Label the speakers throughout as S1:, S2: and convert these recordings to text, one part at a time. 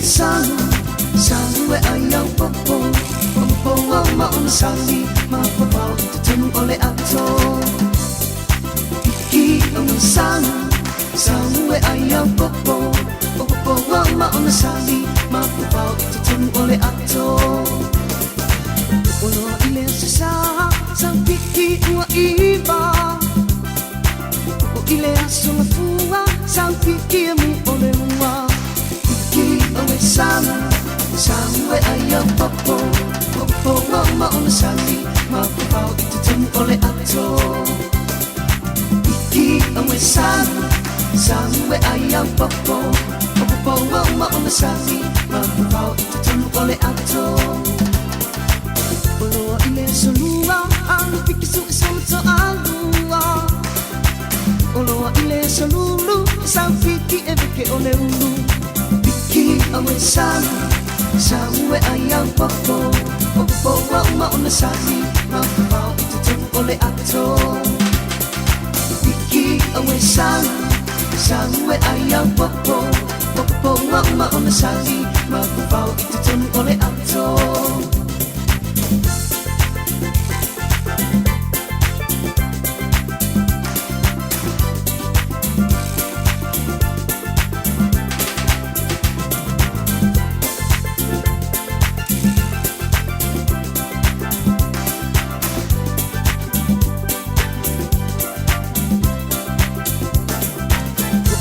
S1: Sang we ayaw popo mauna sali mapapaw tutun ole ato Piki Sang we ayaw popo mauna sali mapapaw tutun ole ato Ulo ile sa sang piki ua iba O ile aso nga fuwa sang piki mu ole ua Piki awe sang we ayaw popo mauna sali mapapaw tutun ole ato Piki awe sang we ayaw popo mauna sali mapapaw tutun ole ato Ulo ile solua ang Piki Sau isang to alua Ulo ile solulu isang Piki ebeke ole ulu Piki awe sang we ayaw popo mauna sali mapapaw tutun ole ato Piki awe sang we ayaw popo mauna sali mapapaw tutun ole ato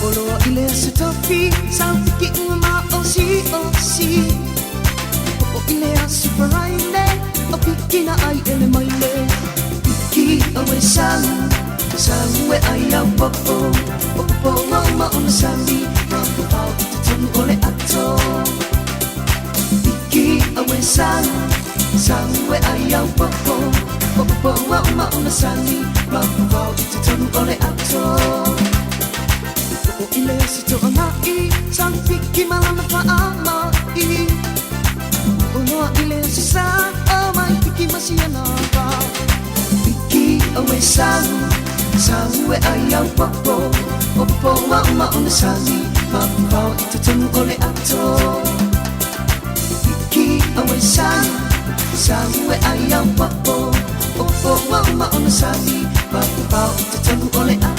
S1: Olo ile sa topi sang Piki ua osi O ile a superaile o Piki na ai ele maile Piki awe sang we ayaw popo mauna sali mapapaw tutun ole ato Piki awe sang we ayaw popo mauna sali mapapaw tutun ole ato O ile sito anai sang Piki malana paamai Ulo ile sa oh my Piki masiyanaba Piki awe sang we ayaw popo mauna sali mapapaw tutun ole ato Piki awe sang we ayaw popo mauna sali mapapaw tutun ole ato